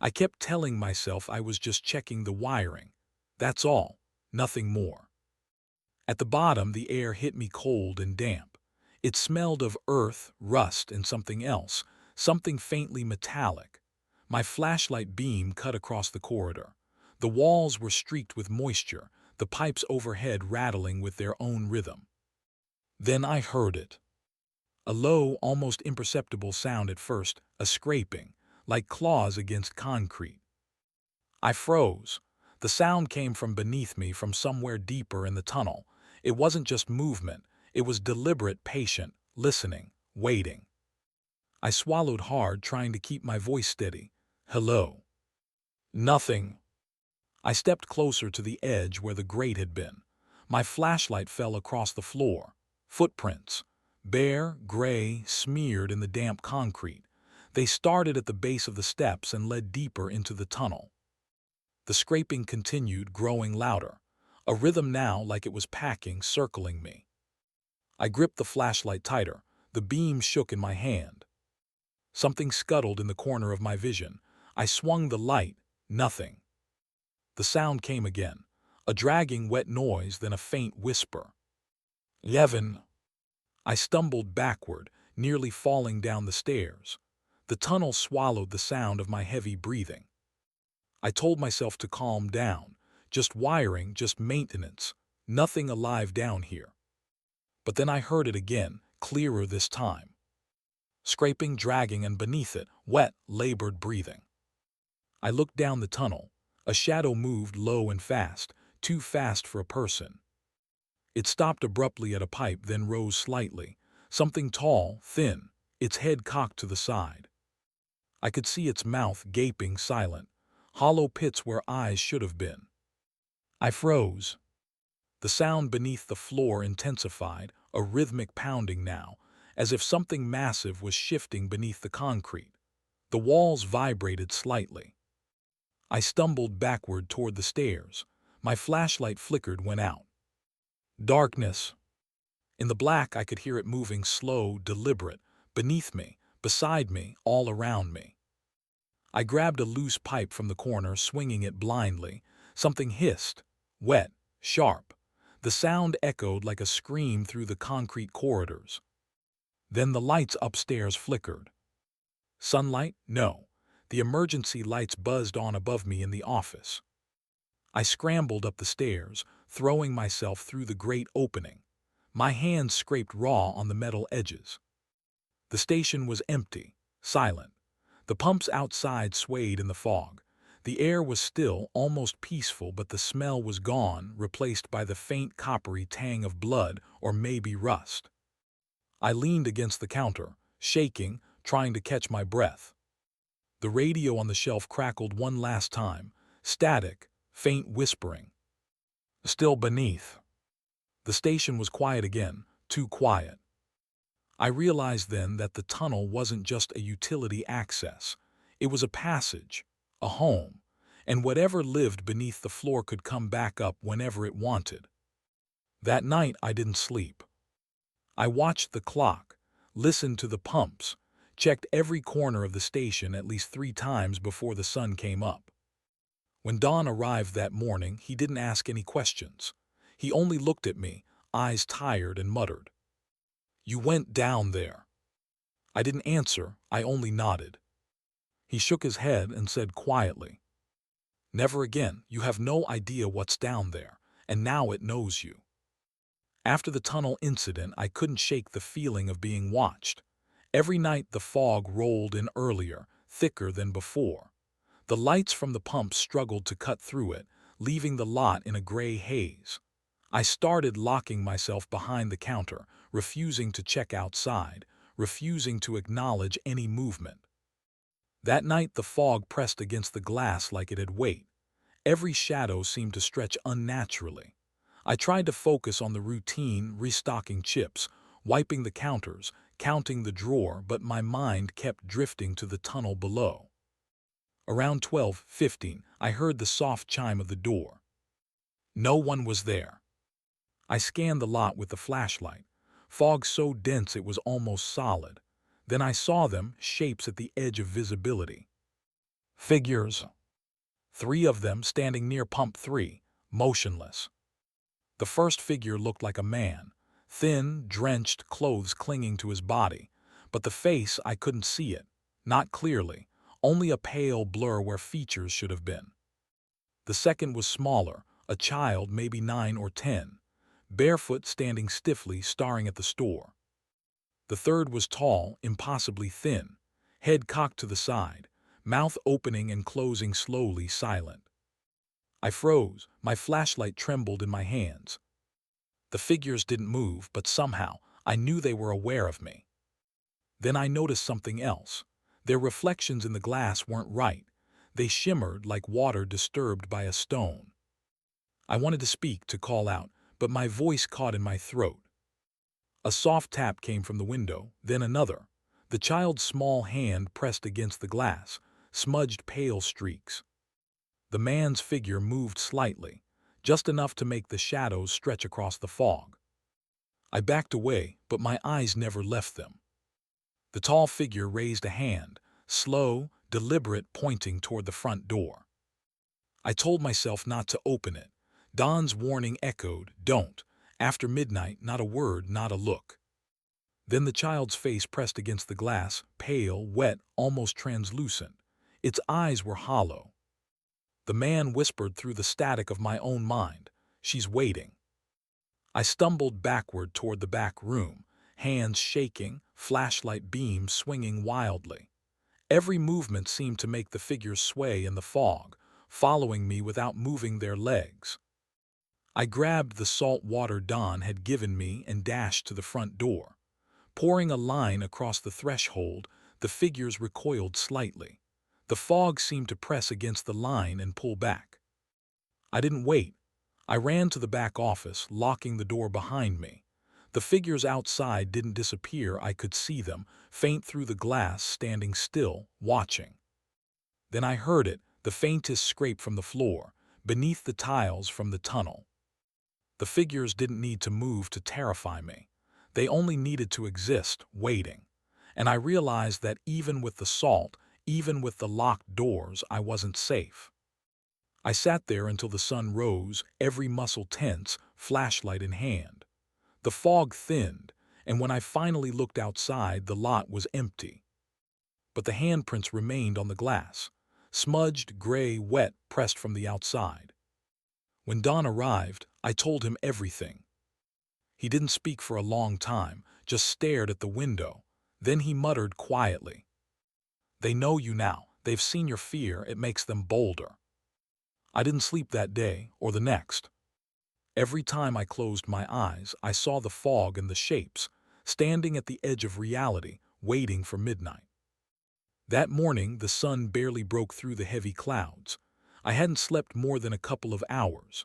I kept telling myself I was just checking the wiring. That's all, nothing more. At the bottom, the air hit me cold and damp. It smelled of earth, rust, and something else, something faintly metallic. My flashlight beam cut across the corridor. The walls were streaked with moisture, the pipes overhead rattling with their own rhythm. Then I heard it. A low, almost imperceptible sound at first, a scraping, like claws against concrete. I froze. The sound came from beneath me, from somewhere deeper in the tunnel. It wasn't just movement, it was deliberate, patient, listening, waiting. I swallowed hard, trying to keep my voice steady. Hello. Nothing. I stepped closer to the edge where the grate had been. My flashlight fell across the floor. Footprints. Bare, gray, smeared in the damp concrete. They started at the base of the steps and led deeper into the tunnel. The scraping continued, growing louder. A rhythm now, like it was packing, circling me. I gripped the flashlight tighter. The beam shook in my hand. Something scuttled in the corner of my vision. I swung the light. Nothing. The sound came again. A dragging, wet noise, then a faint whisper. Yevon. I stumbled backward, nearly falling down the stairs. The tunnel swallowed the sound of my heavy breathing. I told myself to calm down. Just wiring, just maintenance. Nothing alive down here. But then I heard it again, clearer this time. Scraping, dragging, and beneath it, wet, labored breathing. I looked down the tunnel. A shadow moved low and fast, too fast for a person. It stopped abruptly at a pipe, then rose slightly. Something tall, thin, its head cocked to the side. I could see its mouth gaping, silent, hollow pits where eyes should have been. I froze. The sound beneath the floor intensified, a rhythmic pounding now, as if something massive was shifting beneath the concrete. The walls vibrated slightly. I stumbled backward toward the stairs. My flashlight flickered, went out. Darkness. In the black, I could hear it moving, slow, deliberate, beneath me, beside me, all around me. I grabbed a loose pipe from the corner, swinging it blindly. Something hissed, wet, sharp. The sound echoed like a scream through the concrete corridors. Then the lights upstairs flickered. Sunlight? No. The emergency lights buzzed on above me in the office. I scrambled up the stairs, throwing myself through the great opening. My hands scraped raw on the metal edges. The station was empty, silent. The pumps outside swayed in the fog. The air was still, almost peaceful, but the smell was gone, replaced by the faint coppery tang of blood or maybe rust. I leaned against the counter, shaking, trying to catch my breath. The radio on the shelf crackled one last time, static, faint whispering. Still beneath. The station was quiet again, too quiet. I realized then that the tunnel wasn't just a utility access. It was a passage, a home, and whatever lived beneath the floor could come back up whenever it wanted. That night I didn't sleep. I watched the clock, listened to the pumps, checked every corner of the station at least 3 times before the sun came up. When dawn arrived that morning, he didn't ask any questions. He only looked at me, eyes tired, and muttered, "You went down there." I didn't answer, I only nodded. He shook his head and said quietly, "Never again. You have no idea what's down there. and now it knows you. After the tunnel incident, I couldn't shake the feeling of being watched. Every night the fog rolled in earlier, thicker than before. The lights from the pump struggled to cut through it, leaving the lot in a gray haze. I started locking myself behind the counter, refusing to check outside, refusing to acknowledge any movement. That night the fog pressed against the glass like it had weight. Every shadow seemed to stretch unnaturally. I tried to focus on the routine, restocking chips, wiping the counters, counting the drawer, but my mind kept drifting to the tunnel below. Around 12:15, I heard the soft chime of the door. No one was there. I scanned the lot with the flashlight. Fog so dense it was almost solid. Then I saw them, shapes at the edge of visibility. Figures. 3 of them standing near pump 3, motionless. The first figure looked like a man, thin, drenched, clothes clinging to his body. But the face, I couldn't see it. Not clearly, only a pale blur where features should have been. The second was smaller, a child maybe 9 or 10, barefoot standing stiffly staring at the store. The third was tall, impossibly thin, head cocked to the side, mouth opening and closing slowly, silent. I froze, my flashlight trembled in my hands. The figures didn't move, but somehow I knew they were aware of me. Then I noticed something else. Their reflections in the glass weren't right. They shimmered like water disturbed by a stone. I wanted to speak, to call out, but my voice caught in my throat. A soft tap came from the window, then another. The child's small hand pressed against the glass, smudged pale streaks. The man's figure moved slightly, just enough to make the shadows stretch across the fog. I backed away, but my eyes never left them. The tall figure raised a hand, slow, deliberate, pointing toward the front door. I told myself not to open it. Don's warning echoed, "Don't. After midnight, not a word, not a look." Then the child's face pressed against the glass, pale, wet, almost translucent. Its eyes were hollow. The man whispered through the static of my own mind, "She's waiting." I stumbled backward toward the back room, hands shaking, flashlight beams swinging wildly. Every movement seemed to make the figures sway in the fog, following me without moving their legs. I grabbed the salt water Don had given me and dashed to the front door. Pouring a line across the threshold, the figures recoiled slightly. The fog seemed to press against the line and pull back. I didn't wait. I ran to the back office, locking the door behind me. The figures outside didn't disappear. I could see them, faint through the glass, standing still, watching. Then I heard it, the faintest scrape from the floor, beneath the tiles from the tunnel. The figures didn't need to move to terrify me. They only needed to exist, waiting. And I realized that even with the salt, even with the locked doors, I wasn't safe. I sat there until the sun rose, every muscle tense, flashlight in hand. The fog thinned, and when I finally looked outside, the lot was empty. But the handprints remained on the glass, smudged, gray, wet, pressed from the outside. When Don arrived, I told him everything. He didn't speak for a long time, just stared at the window. Then he muttered quietly, "They know you now. They've seen your fear. It makes them bolder." I didn't sleep that day or the next. Every time I closed my eyes, I saw the fog and the shapes, standing at the edge of reality, waiting for midnight. That morning, the sun barely broke through the heavy clouds. I hadn't slept more than a couple of hours.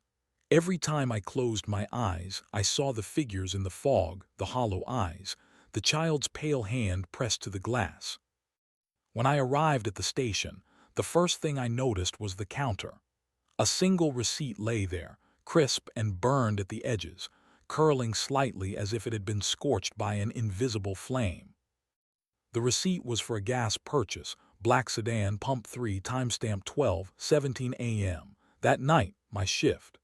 Every time I closed my eyes, I saw the figures in the fog, the hollow eyes, the child's pale hand pressed to the glass. When I arrived at the station, the first thing I noticed was the counter. A single receipt lay there, crisp and burned at the edges, curling slightly as if it had been scorched by an invisible flame. The receipt was for a gas purchase, black sedan, pump 3, timestamp 12:17 a.m. That night, my shift.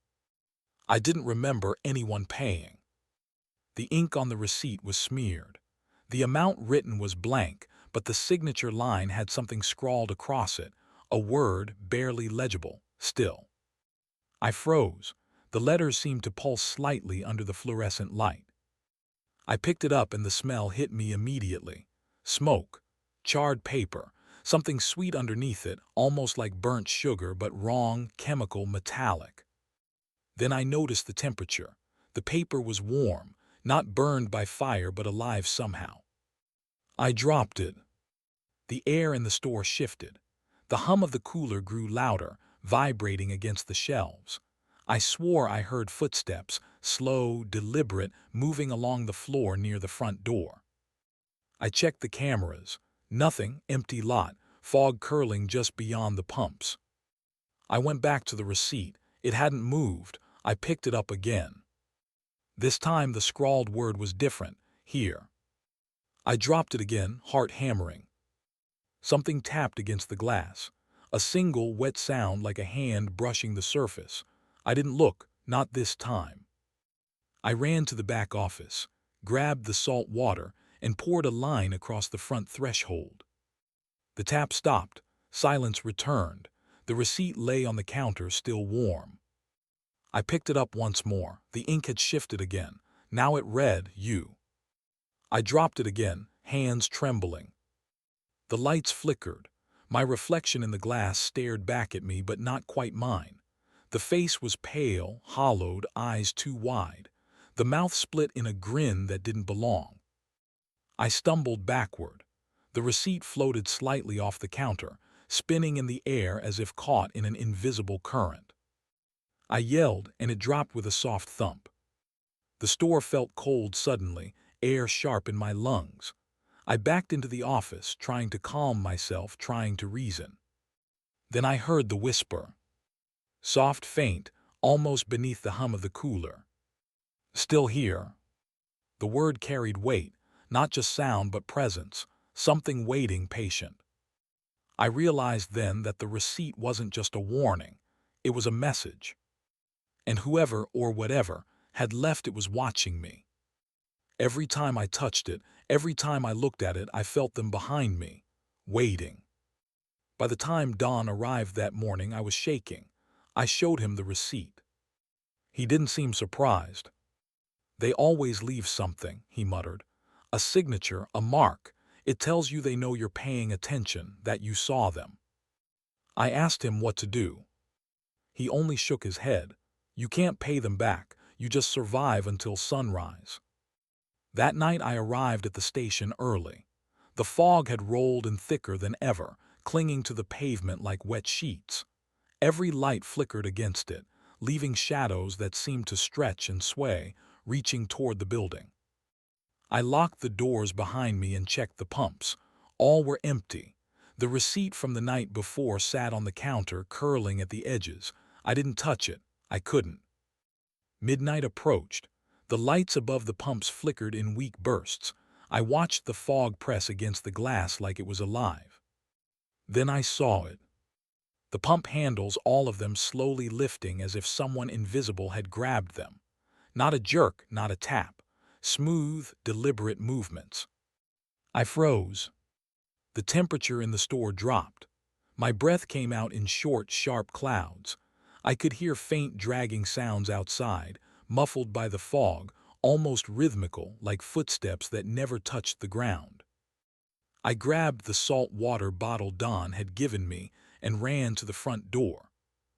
I didn't remember anyone paying. The ink on the receipt was smeared. The amount written was blank, but the signature line had something scrawled across it, a word barely legible, still. I froze. The letters seemed to pulse slightly under the fluorescent light. I picked it up and the smell hit me immediately. Smoke, charred paper, something sweet underneath it, almost like burnt sugar but wrong, chemical, metallic. Then I noticed the temperature. The paper was warm, not burned by fire but alive somehow. I dropped it. The air in the store shifted. The hum of the cooler grew louder, vibrating against the shelves. I swore I heard footsteps, slow, deliberate, moving along the floor near the front door. I checked the cameras. Nothing, empty lot, fog curling just beyond the pumps. I went back to the receipt. It hadn't moved. I picked it up again. This time the scrawled word was different. Here. I dropped it again, heart hammering. Something tapped against the glass. A single wet sound like a hand brushing the surface. I didn't look, not this time. I ran to the back office, grabbed the salt water, and poured a line across the front threshold. The tap stopped. Silence returned. The receipt lay on the counter, still warm. I picked it up once more. The ink had shifted again. Now it read, "You." I dropped it again, hands trembling. The lights flickered. My reflection in the glass stared back at me, but not quite mine. The face was pale, hollowed, eyes too wide. The mouth split in a grin that didn't belong. I stumbled backward. The receipt floated slightly off the counter, spinning in the air as if caught in an invisible current. I yelled, and it dropped with a soft thump. The store felt cold suddenly, air sharp in my lungs. I backed into the office, trying to calm myself, trying to reason. Then I heard the whisper. Soft, faint, almost beneath the hum of the cooler. "Still here." The word carried weight, not just sound but presence, something waiting, patient. I realized then that the receipt wasn't just a warning, it was a message. And whoever or whatever had left it was watching me. Every time I touched it, every time I looked at it, I felt them behind me, waiting. By the time Don arrived that morning, I was shaking. I showed him the receipt. He didn't seem surprised. "They always leave something," he muttered. "A signature, a mark. It tells you they know you're paying attention, that you saw them." I asked him what to do. He only shook his head. "You can't pay them back. You just survive until sunrise." That night I arrived at the station early. The fog had rolled in thicker than ever, clinging to the pavement like wet sheets. Every light flickered against it, leaving shadows that seemed to stretch and sway, reaching toward the building. I locked the doors behind me and checked the pumps. All were empty. The receipt from the night before sat on the counter, curling at the edges. I didn't touch it. I couldn't. Midnight approached. The lights above the pumps flickered in weak bursts. I watched the fog press against the glass like it was alive. Then I saw it. The pump handles, all of them slowly lifting as if someone invisible had grabbed them. Not a jerk, not a tap. Smooth, deliberate movements. I froze. The temperature in the store dropped. My breath came out in short, sharp clouds. I could hear faint dragging sounds outside, muffled by the fog, almost rhythmical, like footsteps that never touched the ground. I grabbed the salt water bottle Don had given me and ran to the front door.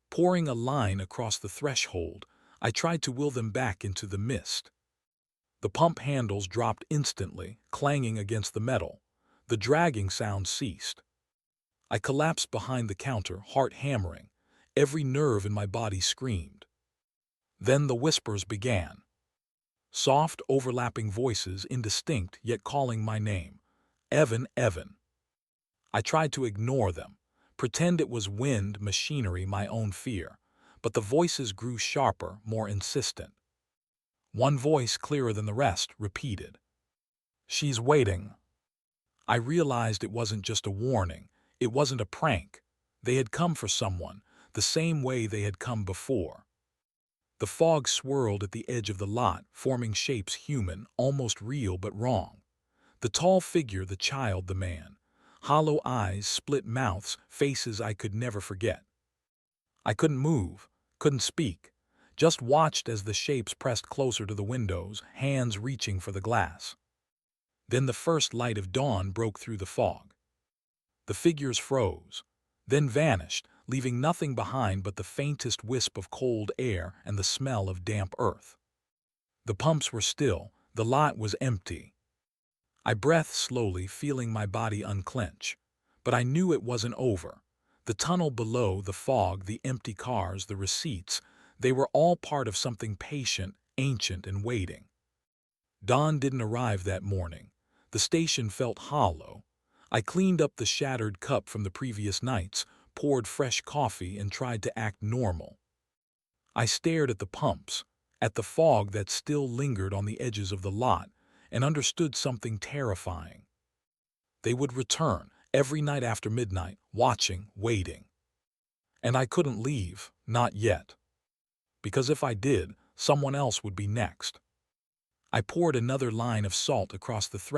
Pouring a line across the threshold, I tried to will them back into the mist. The pump handles dropped instantly, clanging against the metal. The dragging sound ceased. I collapsed behind the counter, heart hammering. Every nerve in my body screamed. Then the whispers began. Soft, overlapping voices, indistinct, yet calling my name. "Evan, Evan." I tried to ignore them, pretend it was wind, machinery, my own fear. But the voices grew sharper, more insistent. One voice, clearer than the rest, repeated, "She's waiting." I realized it wasn't just a warning. It wasn't a prank. They had come for someone, the same way they had come before. The fog swirled at the edge of the lot, forming shapes human, almost real but wrong. The tall figure, the child, the man. Hollow eyes, split mouths, faces I could never forget. I couldn't move, couldn't speak, just watched as the shapes pressed closer to the windows, hands reaching for the glass. Then the first light of dawn broke through the fog. The figures froze, then vanished, leaving nothing behind but the faintest wisp of cold air and the smell of damp earth. The pumps were still, the lot was empty. I breathed slowly, feeling my body unclench. But I knew it wasn't over. The tunnel below, the fog, the empty cars, the receipts, they were all part of something patient, ancient, and waiting. Dawn didn't arrive that morning. The station felt hollow. I cleaned up the shattered cup from the previous nights, poured fresh coffee, and tried to act normal. I stared at the pumps, at the fog that still lingered on the edges of the lot, and understood something terrifying. They would return every night after midnight, watching, waiting. And I couldn't leave, not yet. Because if I did, someone else would be next. I poured another line of salt across the thread.